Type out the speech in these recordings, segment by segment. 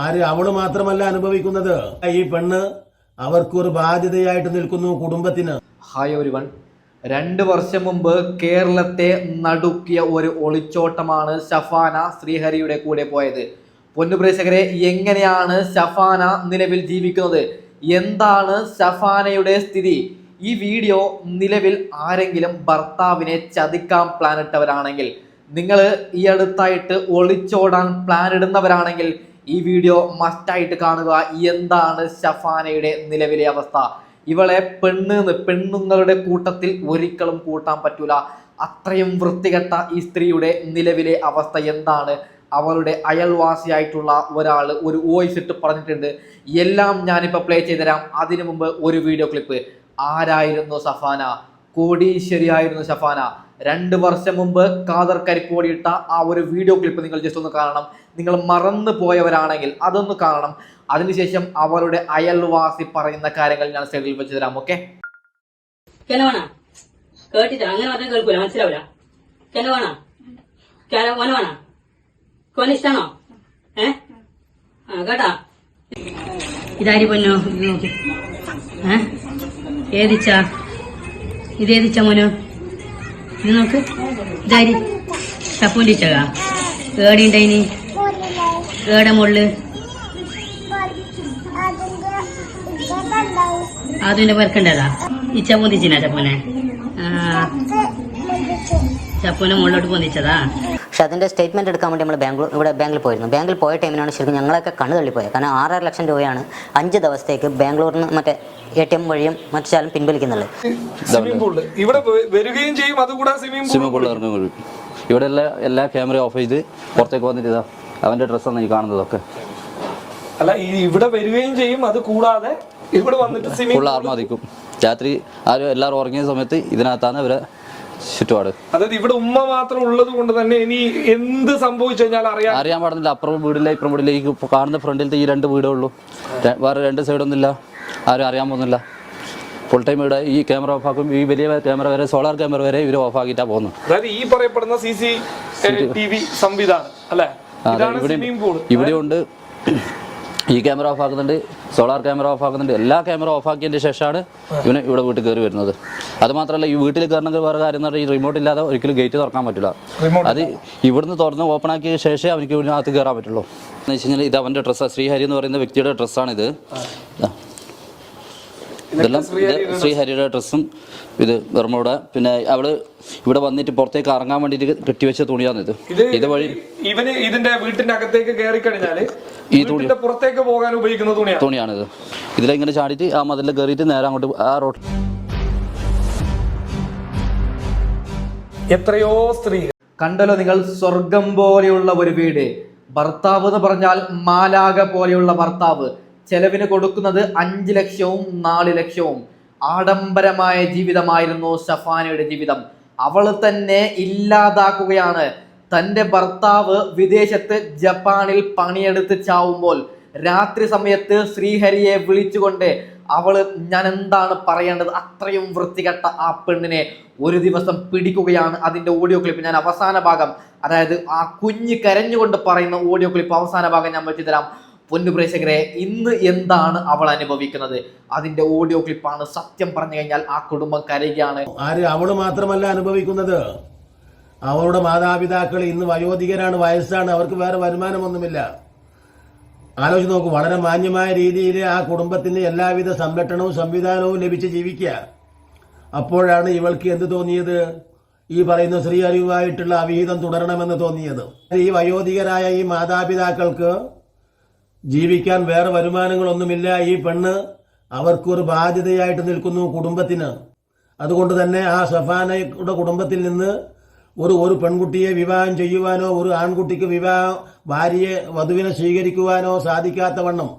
ആര് അവള് മാത്രമല്ല അനുഭവിക്കുന്നത്. ഈ പെണ്ണ് അവർക്കൊരു ബാധ്യതയായിട്ട് നിൽക്കുന്നു കുടുംബത്തിന്. Hi everyone. 2 വർഷം മുമ്പ് കേരളത്തെ നടുക്കിയ ഒരു ഒളിച്ചോട്ടമാണ് ഷഫാന ശ്രീഹരിയുടെ കൂടെ പോയത്. പൊന്നുപ്രേക്ഷകരെ, എങ്ങനെയാണ് ഷഫാന നിലവിൽ ജീവിക്കുന്നത്, എന്താണ് ഷഫാനയുടെ സ്ഥിതി? ഈ വീഡിയോ നിലവിൽ ആരെങ്കിലും ഭർത്താവിനെ ചതിക്കാൻ പ്ലാൻ ഇട്ടവരാണെങ്കിൽ, നിങ്ങൾ ഈ അടുത്തായിട്ട് ഒളിച്ചോടാൻ പ്ലാൻ ഇടുന്നവരാണെങ്കിൽ ഈ വീഡിയോ മസ്റ്റായിട്ട് കാണുക. എന്താണ് ഷഫാനയുടെ നിലവിലെ അവസ്ഥ? ഇവളെ പെണ്ണുങ്ങളുടെ കൂട്ടത്തിൽ ഒരിക്കലും കൂട്ടാൻ പറ്റൂല. അത്രയും വൃത്തികെട്ട ഈ സ്ത്രീയുടെ നിലവിലെ അവസ്ഥ എന്താണ്? അവളുടെ അയൽവാസിയായിട്ടുള്ള ഒരാൾ ഒരു വോയിസ് ഇട്ട് പറഞ്ഞിട്ടുണ്ട്. എല്ലാം ഞാനിപ്പോൾ പ്ലേ ചെയ്തുതരാം. അതിനു മുമ്പ് ഒരു വീഡിയോ ക്ലിപ്പ്. ആരായിരുന്നു ഷഫാന? കോടീശ്വരിയായിരുന്നു ഷഫാന. 2 വർഷം മുമ്പ് കാദർ കരിപ്പോടിയിട്ട ആ ഒരു വീഡിയോ ക്ലിപ്പ് നിങ്ങൾ ജസ്റ്റ് ഒന്ന് കാണണം. നിങ്ങൾ മറന്നു പോയവരാണെങ്കിൽ അതൊന്ന് കാണണം. അതിനുശേഷം അവരുടെ അയൽവാസി പറയുന്ന കാര്യങ്ങൾ ഞാൻ സൈഡിൽ വെച്ച് തരാം. ഓക്കെ, കേട്ടിട്ട് അങ്ങനെ മാത്രം കേൾക്കൂല, മനസ്സിലാവില്ല. ഇഷ്ടാണോ? കേട്ടാ, ഇതാരി പൊന്നോ, ഇത് നോക്കി. ഏതിച്ചാ ഇതേതിച്ച മോനോ? ഇത് നോക്ക്, ഇതാരി ചപ്പൂന്റിച്ചകാ. ഏടിണ്ടായിനി ഏടെ മുള്ളു അതിന്റെ പേർക്കണ്ടതാ. ഈ ചപ്പൂന്തിച്ചിനാ ചപ്പൂനെ? ചപ്പൂനെ മുകളിലോട്ട് പൊന്തിച്ചതാ. പക്ഷെ അതിൻ്റെ സ്റ്റേറ്റ്മെൻറ്റ് എടുക്കാൻ വേണ്ടി നമ്മൾ ബാങ്കിൽ പോയിരുന്നു. ബാങ്കിൽ പോയ ടൈമിനാണ് ശരിക്കും ഞങ്ങളൊക്കെ കണ്ണു തള്ളിപ്പോയത്. കാരണം 6.5 ലക്ഷം രൂപയാണ് 5 ദിവസത്തേക്ക് ബാംഗ്ലൂരിൽ നിന്ന് മറ്റേ ATM വഴിയും മറ്റു സ്ഥലം പിൻവലിക്കുന്നുള്ളത്. ഇവിടെ വരികയും ചെയ്യും. അതുകൂടാതെ സ്വിമ്മിംഗ് പൂൾ ഇറങ്ങും. ഇവിടെ എല്ലാ ക്യാമറ ഓഫ് ചെയ്ത് പുറത്തേക്ക് വന്നിട്ട് ഇതാ അവന്റെ ഡ്രസ്സാണ് ഈ കാണുന്നതൊക്കെ. അല്ല, ഇവിടെ വരികയും ചെയ്യും. അത് കൂടാതെ ഇവിടെ വന്നിട്ട് ഫുൾ ആർമാദിക്കും. രാത്രി ആരും എല്ലാവരും ഉറങ്ങിയ സമയത്ത് ഇതിനകത്താണ് ഇവരെ ചുറ്റുപാട്. അതായത് ഇവിടെ ഉമ്മ മാത്രം ഉള്ളത് കൊണ്ട് തന്നെ ഇനി എന്ത് സംഭവിച്ചു കഴിഞ്ഞാൽ അറിയാൻ പാടുന്നില്ല. അപ്പുറം വീടില്ല ഇപ്പുറം വീടില്ല. ഈ കാണുന്ന ഫ്രണ്ടിലത്തെ ഈ 2 വീടേ ഉള്ളൂ. വേറെ 2 സൈഡൊന്നുമില്ല. ആരും അറിയാൻ പോകുന്നില്ല. ഫുൾ ടൈം ഇവിടെ ഈ ക്യാമറ ഓഫ് ആക്കും. ഈ വലിയ ക്യാമറ വരെ, സോളാർ ക്യാമറ വരെ ഇവർ ഓഫ് ആക്കിയിട്ടാണ് പോകുന്നത്. അതായത് ഈ പറയപ്പെടുന്ന CCTV സംവിധാനം അല്ലെ? ഇവിടെ ഉണ്ട്. ഈ ക്യാമറ ഓഫ് ആക്കുന്നുണ്ട്, സോളാർ ക്യാമറ ഓഫ് ആക്കുന്നുണ്ട്. എല്ലാ ക്യാമറ ഓഫ് ആക്കിയതിന് ശേഷമാണ് ഇവന് ഇവിടെ വീട്ടിൽ കയറി വരുന്നത്. അത് മാത്രമല്ല, ഈ വീട്ടിൽ കയറണമെങ്കിൽ വേറെ കാര്യം എന്ന് പറഞ്ഞാൽ ഈ റിമോട്ട് ഇല്ലാതെ ഒരിക്കലും ഗേറ്റ് തുറക്കാൻ പറ്റില്ല. അത് ഇവിടുന്ന് തുറന്ന് ഓപ്പൺ ആക്കിയ ശേഷമേ അവർക്ക് ഇതിനകത്ത് കയറാൻ പറ്റുള്ളൂ. എന്ന് വെച്ച് കഴിഞ്ഞാൽ ഇത് അവൻ്റെ ഡ്രസ്സാണ്. ശ്രീഹരി എന്ന് പറയുന്ന വ്യക്തിയുടെ ഡ്രസ്സാണിത്. ഇതെല്ലാം ശ്രീഹരിയുടെ ഡ്രസ്സും ഇത് വെറുമോടെ. പിന്നെ അവള് ഇവിടെ വന്നിട്ട് പുറത്തേക്ക് ഇറങ്ങാൻ വേണ്ടിട്ട് കെട്ടിവെച്ച തുണിയാണിത്. ഇതുവഴി ഇവന് ഇതിന്റെ വീട്ടിന്റെ അകത്തേക്ക് കയറി കഴിഞ്ഞാല് ഈ തുണി പുറത്തേക്ക് പോകാൻ ഉപയോഗിക്കുന്ന തുണിയാണിത്. ഇതിലിങ്ങനെ ചാടിയിട്ട് ആ മതിലിൽ കയറിയിട്ട് നേരെ അങ്ങോട്ട് ആ റോഡ്. എത്രയോ സ്ത്രീ കണ്ടല്ലോ നിങ്ങൾ, സ്വർഗം പോലെയുള്ള ഒരു വീട്. ഭർത്താവ് എന്ന് പറഞ്ഞാൽ മാലാക പോലെയുള്ള ഭർത്താവ്. ചെലവിന് കൊടുക്കുന്നത് 5 ലക്ഷവും 4 ലക്ഷവും. ആഡംബരമായ ജീവിതമായിരുന്നു ഷഫാനയുടെ ജീവിതം. അവൾ തന്നെ ഇല്ലാതാക്കുകയാണ്. തൻ്റെ ഭർത്താവ് വിദേശത്ത് ജപ്പാനിൽ പണിയെടുത്ത് ചാവുമ്പോൾ രാത്രി സമയത്ത് ശ്രീഹരിയെ വിളിച്ചുകൊണ്ട് അവള്, ഞാൻ എന്താണ് പറയേണ്ടത്, അത്രയും വൃത്തികെട്ട ആ പെണ്ണിനെ ഒരു ദിവസം പിടിക്കുകയാണ്. അതിൻ്റെ ഓഡിയോ ക്ലിപ്പ് ഞാൻ അവസാന ഭാഗം, അതായത് ആ കുഞ്ഞ് കരഞ്ഞുകൊണ്ട് പറയുന്ന ഓഡിയോ ക്ലിപ്പ് അവസാന ഭാഗം ഞാൻ വെച്ചു തരാം. പൊന്നുപ്രേക്ഷകരെ, ഇന്ന് എന്താണ് അവൾ അനുഭവിക്കുന്നത്? അതിന്റെ ഓഡിയോ ക്ലിപ്പാണ്. സത്യം പറഞ്ഞു കഴിഞ്ഞാൽ ആ കുടുംബം കരയുകയാണ്. ആര് അവള് മാത്രമല്ല അനുഭവിക്കുന്നത്. അവളുടെ മാതാപിതാക്കൾ ഇന്ന് വയോധികരാണ്, വയസ്സാണ്, അവർക്ക് വേറെ വരുമാനമൊന്നുമില്ല. ആലോചിച്ച് നോക്കൂ. വളരെ മാന്യമായ രീതിയിൽ ആ കുടുംബത്തിന് എല്ലാവിധ സംരക്ഷണവും സംവിധാനവും ലഭിച്ച് ജീവിക്കുക. അപ്പോഴാണ് ഇവൾക്ക് എന്ത് തോന്നിയത്? ഈ പറയുന്ന ശ്രീഹരിയുമായിട്ടുള്ള അവിഹിതം തുടരണമെന്ന് തോന്നിയത്. ഈ വയോധികരായ ഈ മാതാപിതാക്കൾക്ക് ജീവിക്കാൻ വേറെ വരുമാനങ്ങളൊന്നുമില്ല. ഈ പെണ്ണ് അവർക്കൊരു ബാധ്യതയായിട്ട് നിൽക്കുന്നു കുടുംബത്തിന്. അതുകൊണ്ട് തന്നെ ആ ഷഫാനയുടെ കുടുംബത്തിൽ നിന്ന് ഒരു പെൺകുട്ടിയെ വിവാഹം ചെയ്യുവാനോ ഒരു ആൺകുട്ടിക്ക് ഭാര്യയെ വധുവിനെ സ്വീകരിക്കുവാനോ സാധിക്കാത്ത വണ്ണം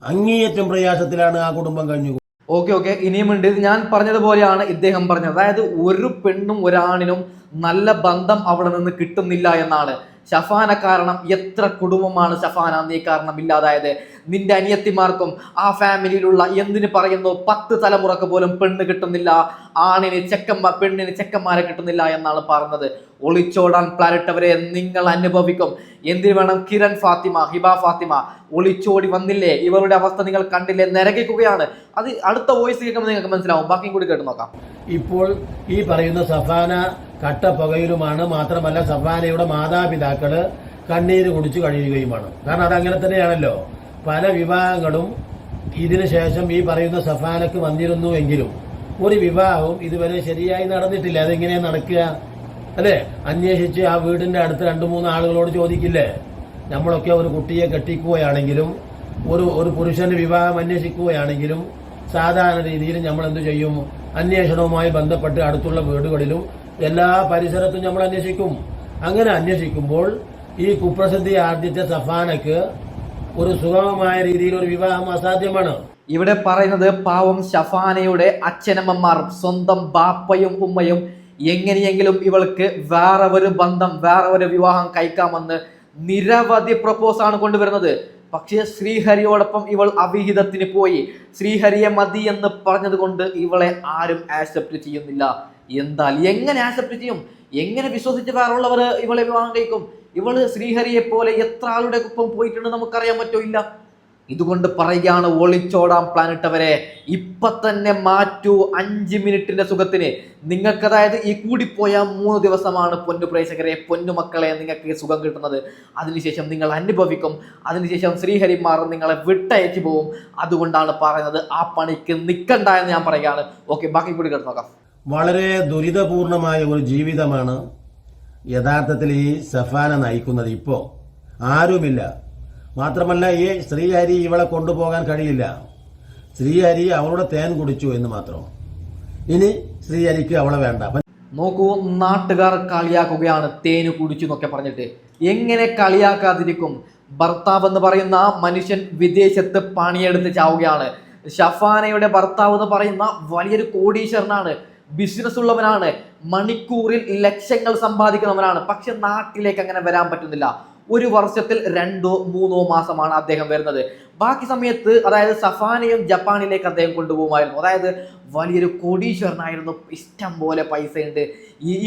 അങ്ങേയറ്റം പ്രയാസത്തിലാണ് ആ കുടുംബം കഴിഞ്ഞു. ഓക്കെ, ഇനിയുമുണ്ട്. ഞാൻ പറഞ്ഞതുപോലെയാണ് ഇദ്ദേഹം പറഞ്ഞത്. അതായത് ഒരു പെണ്ണും ഒരാണിനും നല്ല ബന്ധം അവിടെ നിന്ന് കിട്ടുന്നില്ല എന്നാണ്. ഷഫാന കാരണം എത്ര കുടുംബമാണ് ഷഫാന നീ കാരണം ഇല്ലാതായത്. നിന്റെ അനിയത്തിമാർക്കും ആ ഫാമിലിയിലുള്ള എന്തിനു പറയുന്നു 10 തലമുറക്ക് പോലും പെണ്ണ് കിട്ടുന്നില്ല, പെണ്ണിന് ചെക്കന്മാരെ കിട്ടുന്നില്ല എന്നാണ് പറഞ്ഞത്. ഒളിച്ചോടാൻ പ്ലാനിട്ടവരെ നിങ്ങൾ അനുഭവിക്കും. എന്തിനു വേണം കിരൺ ഫാത്തിമ, ഹിബ ഫാത്തിമ ഒളിച്ചോടി വന്നില്ലേ? ഇവരുടെ അവസ്ഥ നിങ്ങൾ കണ്ടില്ലേ? നരകിക്കുകയാണ്. അത് അടുത്ത വോയിസ് കേൾക്കുമ്പോൾ നിങ്ങൾക്ക് മനസ്സിലാവും. ബാക്കിയും കൂടി കേട്ട് നോക്കാം. ഇപ്പോൾ ഈ പറയുന്ന സഫാന കട്ടപ്പുകയിലുമാണ്. മാത്രമല്ല സഫാനയുടെ മാതാപിതാക്കള് കണ്ണീര് കുടിച്ചു കഴിയുകയുമാണ്. കാരണം അതങ്ങനെ തന്നെയാണല്ലോ. പല വിവാഹങ്ങളും ഇതിനു ശേഷം ഈ പറയുന്ന സഫാനക്ക് വന്നിരുന്നു എങ്കിലും ഒരു വിവാഹവും ഇതുവരെ ശരിയായി നടന്നിട്ടില്ല. അതെങ്ങനെയാ നടക്കുക? അല്ലെ, അന്വേഷിച്ച് ആ വീടിന്റെ അടുത്ത് 2-3 ആളുകളോട് ചോദിക്കില്ലേ? നമ്മളൊക്കെ ഒരു കുട്ടിയെ കെട്ടിക്കുകയാണെങ്കിലും ഒരു പുരുഷന്റെ വിവാഹം അന്വേഷിക്കുകയാണെങ്കിലും സാധാരണ രീതിയിൽ നമ്മൾ എന്തു ചെയ്യും? അന്വേഷണവുമായി ബന്ധപ്പെട്ട് അടുത്തുള്ള വീടുകളിലും എല്ലാ പരിസരത്തും നമ്മൾ അന്വേഷിക്കും. അങ്ങനെ അന്വേഷിക്കുമ്പോൾ ഈ കുപ്രസിദ്ധി ആർജിച്ച സഫാനക്ക് ഒരു സുഗമമായ രീതിയിൽ ഒരു വിവാഹം അസാധ്യമാണ്. ഇവിടെ പറയുന്നത് പാവം ഷഫാനയുടെ അച്ഛനമ്മമാർ, സ്വന്തം ബാപ്പയും ഉമ്മയും എങ്ങനെയെങ്കിലും ഇവൾക്ക് വേറെ ഒരു ബന്ധം, വേറെ ഒരു വിവാഹം കഴിക്കാമെന്ന് നിരവധി പ്രപ്പോസാണ് കൊണ്ടുവരുന്നത്. പക്ഷേ ശ്രീഹരിയോടൊപ്പം ഇവൾ അവിഹിതത്തിന് പോയി. ശ്രീഹരിയെ മതി എന്ന് പറഞ്ഞത് കൊണ്ട് ഇവളെ ആരും ആക്സെപ്റ്റ് ചെയ്യുന്നില്ല. എന്താൽ എങ്ങനെ ആക്സെപ്റ്റ് ചെയ്യും? എങ്ങനെ വിശ്വസിച്ച് വേറുള്ളവർ ഇവളെ വിവാഹം കഴിക്കും? ഇവള് ശ്രീഹരിയെ പോലെ എത്ര ആളുടെ ഒപ്പം പോയിട്ടുണ്ട് നമുക്കറിയാൻ പറ്റോ? ഇല്ല. ഇതുകൊണ്ട് പറയുകയാണ്, ഒളിച്ചോടാൻ പ്ലാനിട്ടവരെ ഇപ്പൊ തന്നെ മാറ്റൂ 5 മിനിറ്റിന്റെ സുഖത്തിന്. നിങ്ങൾക്ക് അതായത് ഈ കൂടിപ്പോയ 3 ദിവസമാണ് പൊന്നു പ്രേക്ഷകരെ, പൊന്നുമക്കളെ നിങ്ങൾക്ക് സുഖം കിട്ടുന്നത്. അതിനുശേഷം നിങ്ങൾ അനുഭവിക്കും. അതിനുശേഷം ശ്രീഹരിമാർ നിങ്ങളെ വിട്ടയച്ചു പോവും. അതുകൊണ്ടാണ് പറയുന്നത് ആ പണിക്ക് നിൽക്കണ്ട എന്ന് ഞാൻ പറയുകയാണ്. ഓക്കെ, ബാക്കി കൂടി കേട്ട് നോക്കാം. വളരെ ദുരിതപൂർണമായ ഒരു ജീവിതമാണ് യഥാർത്ഥത്തിൽ ഈ സഫാന നയിക്കുന്നത്. ഇപ്പോ ആരുമില്ല. മാത്രമല്ല ഈ ശ്രീഹരി ഇവളെ കൊണ്ടുപോകാൻ കഴിയില്ല. ശ്രീഹരി അവളുടെ തേൻ കുടിച്ചു എന്ന് മാത്രം. ഇനി ശ്രീഹരിക്ക് അവളെ വേണ്ട. നോക്കൂ, നാട്ടുകാർ കളിയാക്കുകയാണ് തേന് കുടിച്ചു എന്നൊക്കെ പറഞ്ഞിട്ട്. എങ്ങനെ കളിയാക്കാതിരിക്കും? ഭർത്താവ് എന്ന് പറയുന്ന മനുഷ്യൻ വിദേശത്ത് പണിയെടുത്ത് ചാവുകയാണ്. ഷഫാനയുടെ ഭർത്താവ് എന്ന് പറയുന്ന വലിയൊരു കോടീശ്വരനാണ്, ബിസിനസ് ഉള്ളവനാണ്, മണിക്കൂറിൽ ലക്ഷങ്ങൾ സമ്പാദിക്കുന്നവനാണ്. പക്ഷെ നാട്ടിലേക്ക് അങ്ങനെ വരാൻ പറ്റുന്നില്ല. ഒരു വർഷത്തിൽ 2-3 മാസമാണ് അദ്ദേഹം വരുന്നത്. ബാക്കി സമയത്ത് അതായത് സഫാനയും ജപ്പാനിലേക്ക് അദ്ദേഹം കൊണ്ടുപോകുമായിരുന്നു. അതായത് വലിയൊരു കോടീശ്വരനായിരുന്നു, ഇഷ്ടം പോലെ പൈസയുണ്ട്.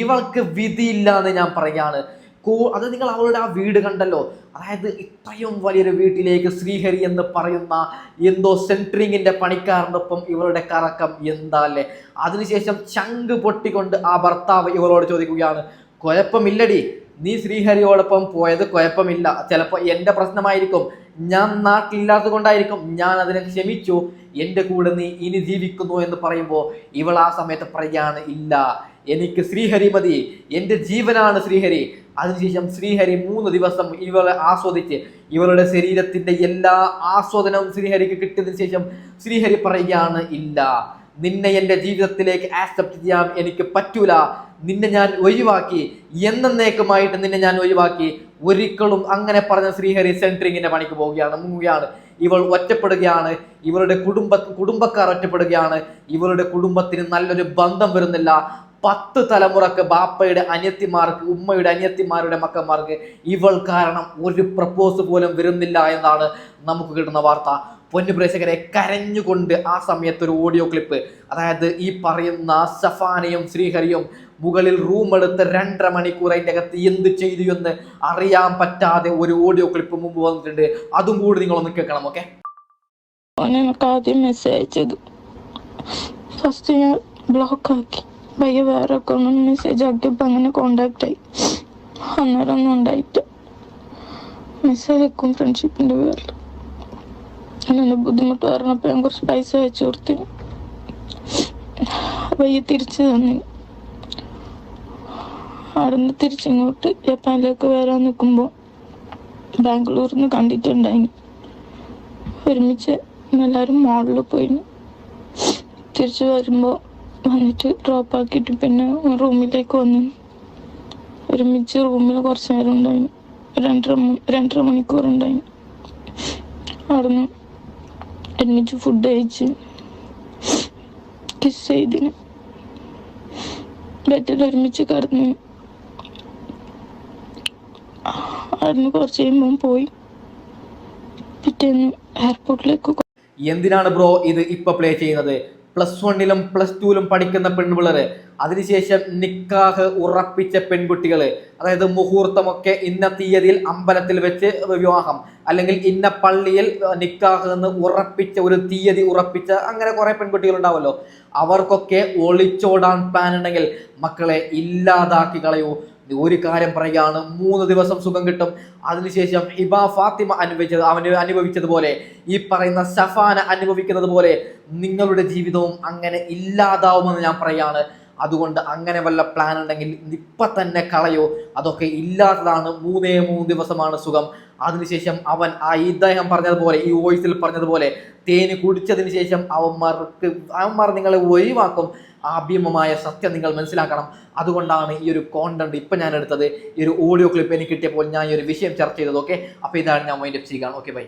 ഇവൾക്ക് വിധിയില്ല എന്ന് ഞാൻ പറയുകയാണ്. അത് നിങ്ങൾ അവളുടെ ആ വീട് കണ്ടല്ലോ. അതായത് ഇത്രയും വലിയൊരു വീട്ടിലേക്ക് ശ്രീഹരി എന്ന് പറയുന്ന എന്തോ സെൻട്രിങ്ങിന്റെ പണിക്കാരൻ്റെ ഒപ്പം ഇവളുടെ കറക്കം എന്താ അല്ലേ? അതിനുശേഷം ചങ്ക് പൊട്ടിക്കൊണ്ട് ആ ഭർത്താവ് ഇവളോട് ചോദിക്കുകയാണ്, കുഴപ്പമില്ലടി, നീ ശ്രീഹരിയോടൊപ്പം പോയത് കുഴപ്പമില്ല, ചിലപ്പോൾ എൻ്റെ പ്രശ്നമായിരിക്കും, ഞാൻ നാട്ടിലില്ലാത്തത് കൊണ്ടായിരിക്കും, ഞാൻ അതിനെ ക്ഷമിച്ചു, എൻ്റെ കൂടെ നീ ഇനി ജീവിക്കുന്നു എന്ന് പറയുമ്പോൾ ഇവൾ ആ സമയത്ത് പറയുകയാണ്, ഇല്ല, എനിക്ക് ശ്രീഹരി മതി, എൻ്റെ ജീവനാണ് ശ്രീഹരി. അതിനുശേഷം ശ്രീഹരി 3 ദിവസം ഇവളെ ആസ്വദിച്ച് ഇവളുടെ ശരീരത്തിന്റെ എല്ലാ ആസ്വാദനവും ശ്രീഹരിക്ക് കിട്ടിയതിനു ശേഷം ശ്രീഹരി പറയുകയാണ്, ഇല്ല, നിന്നെ എൻ്റെ ജീവിതത്തിലേക്ക് ആക്സെപ്റ്റ് ചെയ്യാൻ എനിക്ക് പറ്റൂല, നിന്നെ ഞാൻ ഒഴിവാക്കി, എന്നേക്കുമായിട്ട് നിന്നെ ഞാൻ ഒഴിവാക്കി. ഒരിക്കലും അങ്ങനെ പറഞ്ഞ ശ്രീഹരി സെൻട്രിങ്ങിന്റെ പണിക്ക് മുങ്ങുകയാണ്. ഇവൾ ഒറ്റപ്പെടുകയാണ്, ഇവളുടെ കുടുംബക്കാർ ഒറ്റപ്പെടുകയാണ്, ഇവളുടെ കുടുംബത്തിന് നല്ലൊരു ബന്ധം വരുന്നില്ല. 10 തലമുറക്ക് ബാപ്പയുടെ അനിയത്തിമാർക്ക്, ഉമ്മയുടെ അനിയത്തിമാരുടെ മക്കന്മാർക്ക് ഇവൾ കാരണം ഒരു പ്രപ്പോസ് പോലും വരുന്നില്ല എന്നാണ് നമുക്ക് കിട്ടുന്ന വാർത്ത. പൊന്നു പ്രേക്ഷകരെ, കരഞ്ഞുകൊണ്ട് ആ സമയത്ത് ഒരു ഓഡിയോ ക്ലിപ്പ്, അതായത് ഈ പറയുന്ന സഫാനയും ശ്രീഹരിയും മുകളിൽ റൂം എടുത്ത് 2.5 മണിക്കൂർ അതിൻ്റെ അകത്ത് എന്ത് ചെയ്തു എന്ന് അറിയാൻ പറ്റാതെ ഒരു ഓഡിയോ ക്ലിപ്പ് മുമ്പ് വന്നിട്ടുണ്ട്. അതും കൂടി നിങ്ങളൊന്ന് കേൾക്കണം. ഓക്കെ, എനിക്ക് ആദ്യം മെസ്സേജ് അയച്ചത് ഫസ്റ്റ് ഞാൻ ബ്ലോക്ക് ആക്കി, പയ്യെ വേറെ അക്കൗണ്ടിൽ മെസ്സേജ് ആക്കിയപ്പോൾ അങ്ങനെ കോണ്ടാക്ട് ആയി. അന്നേരം ഒന്നും ഉണ്ടായിട്ട് മെസ്സേജ് അയക്കും ഫ്രണ്ട്ഷിപ്പിന്റെ പേരിൽ. അങ്ങനെ ബുദ്ധിമുട്ട് പറഞ്ഞപ്പോൾ ഞാൻ കുറച്ച് പൈസ അയച്ചു കൊടുത്തു, പയ്യെ തിരിച്ചു തന്നു. അവിടുന്ന് തിരിച്ചിങ്ങോട്ട് ജപ്പാനിലേക്ക് വരാൻ നിൽക്കുമ്പോൾ ബാംഗ്ലൂരിൽ നിന്ന് കണ്ടിട്ടുണ്ടായി. ഒരുമിച്ച് എല്ലാവരും മോളിൽ പോയി. തിരിച്ചു വരുമ്പോൾ വന്നിട്ട് ഡ്രോപ്പ് ആക്കിയിട്ട് പിന്നെ റൂമിലേക്ക് വന്നു. ഒരുമിച്ച് റൂമിൽ കുറച്ച് നേരം ഉണ്ടായി, 2.5 മണിക്കൂർ ഉണ്ടായി. അവിടുന്ന് ഒരുമിച്ച് ഫുഡ് കഴിച്ച് കിസ് ചെയ്തിന്, ബെഡിൽ ഒരുമിച്ച് കിടന്നു. അവിടുന്ന് കുറച്ച് കഴിയുമ്പം പോയി. പിറ്റേന്ന് എയർപോർട്ടിലേക്ക് എന്തിനാണ് ബ്രോ ഇത് ഇപ്പൊ പ്ലേ ചെയ്യുന്നത്? +1 +2 പഠിക്കുന്ന പെൺപിള്ളേര്, അതിനുശേഷം നിക്കാഹ് ഉറപ്പിച്ച പെൺകുട്ടികള്, അതായത് മുഹൂർത്തമൊക്കെ ഇന്ന തീയതിയിൽ അമ്പലത്തിൽ വെച്ച് വിവാഹം, അല്ലെങ്കിൽ ഇന്ന പള്ളിയിൽ നിക്കാഹ് എന്ന് ഉറപ്പിച്ച ഒരു തീയതി ഉറപ്പിച്ച അങ്ങനെ കുറെ പെൺകുട്ടികൾ ഉണ്ടാവുമല്ലോ. അവർക്കൊക്കെ ഒളിച്ചോടാൻ പ്ലാൻ ഉണ്ടെങ്കിൽ മക്കളെ ഇല്ലാതാക്കി കളയൂ. ഒരു കാര്യം പറയുകയാണ്, 3 ദിവസം സുഖം കിട്ടും. അതിനുശേഷം ഹിബ ഫാത്തിമ അനുഭവിച്ചതുപോലെ, ഈ പറയുന്ന ഷഫാന അനുഭവിക്കുന്നത് പോലെ നിങ്ങളുടെ ജീവിതവും അങ്ങനെ ഇല്ലാതാവുമെന്ന് ഞാൻ പറയാണ്. അതുകൊണ്ട് അങ്ങനെ വല്ല പ്ലാൻ ഉണ്ടെങ്കിൽ ഇപ്പൊ തന്നെ കളയോ. അതൊക്കെ ഇല്ലാത്തതാണ്. 3 ദിവസമാണ് സുഖം. അതിനുശേഷം ഇദ്ദേഹം പറഞ്ഞതുപോലെ, ഈ വോയിസിൽ പറഞ്ഞതുപോലെ തേന് കുടിച്ചതിന് ശേഷം അവന്മാർ നിങ്ങളെ ഒഴിവാക്കും. ആ ഭീമമായ സത്യം നിങ്ങൾ മനസ്സിലാക്കണം. അതുകൊണ്ടാണ് ഈ ഒരു കോണ്ടന്റ് ഇപ്പൊ ഞാൻ എടുത്തത്. ഈ ഒരു ഓഡിയോ ക്ലിപ്പ് എനിക്ക് കിട്ടിയപ്പോൾ ഞാൻ ഈ ഒരു വിഷയം ചർച്ച ചെയ്തത്. ഓക്കെ, അപ്പൊ ഇതാണ് ഞാൻ മൈൻഡ് അപ്പ് ചെയ്യുകയാണ്. Okay, by.